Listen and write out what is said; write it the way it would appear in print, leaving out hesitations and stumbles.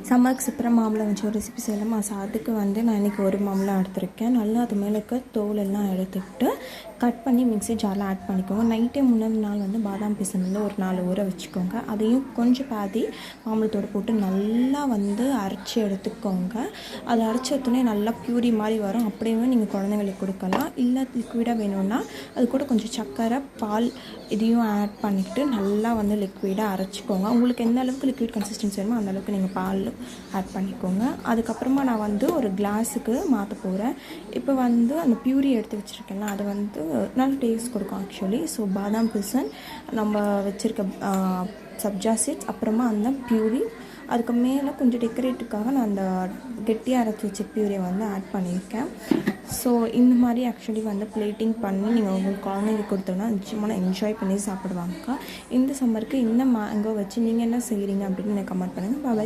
சம்மருக்கு அப்புறம் மாம்பழம் வச்சு ஒரு ரெசிபி செய்யலாமா? அதுக்கு வந்து நான் இன்றைக்கி ஒரு மாம்பழம் எடுத்திருக்கேன். நல்லா அது மேலே இருக்க தோல் எல்லாம் எடுத்துக்கிட்டு கட் பண்ணி மிக்ஸி ஜாரில் ஆட் பண்ணிக்கோங்க. நைட்டே முன்னாடி நாள் வந்து பாதாம் பிசின் வந்து ஒரு 4 ஊற வச்சுக்கோங்க. அதையும் கொஞ்சம் பாதி மாம்பழத்தோடு போட்டு நல்லா வந்து அரைச்சி எடுத்துக்கோங்க. அதை அரைச்சி எடுத்தோடனே நல்லா ப்யூரி மாதிரி வரும். அப்படியே நீங்கள் குழந்தைங்களுக்கு கொடுக்கலாம். இல்லை லிக்விடாக வேணும்னா அது கூட கொஞ்சம் சர்க்கரை, பால் இதையும் ஆட் பண்ணிக்கிட்டு நல்லா வந்து லிக்விடாக அரைச்சிக்கோங்க. உங்களுக்கு எந்த அளவுக்கு லிக்விட் கன்சிஸ்டன்சி வேணுமோ அந்த அளவுக்கு நீங்கள் பால் ஆட் பண்ணிக்கோங்க. அதுக்கப்புறமா நான் வந்து ஒரு கிளாஸுக்கு மாற்ற போகிறேன். இப்போ வந்து அந்த பியூரி எடுத்து வச்சுருக்கேன்ல, அது வந்து நல்ல டேஸ்ட் கொடுக்கும் ஆக்சுவலி. ஸோ பாதாம் பிசன், நம்ம வச்சுருக்க சப்ஜா சீட்ஸ், அப்புறமா அந்த பியூரி, அதுக்கு மேலே கொஞ்சம் டெக்கரேட்டுக்காக நான் அந்த கெட்டியாக அரைச்சி வச்ச பியூரியை வந்து ஆட் பண்ணியிருக்கேன். ஸோ இந்த மாதிரி ஆக்சுவலி வந்து பிளேட்டிங் பண்ணி நீங்கள் உங்களுக்கு குழந்தைங்களுக்கு கொடுத்தோன்னா நிச்சயமாக என்ஜாய் பண்ணி சாப்பிடுவாங்க. இந்த சம்மருக்கு இந்த மேங்கோ வச்சு நீங்கள் என்ன செய்கிறீங்க அப்படின்னு எனக்கு கமெண்ட் பண்ணுங்கள். பாய்.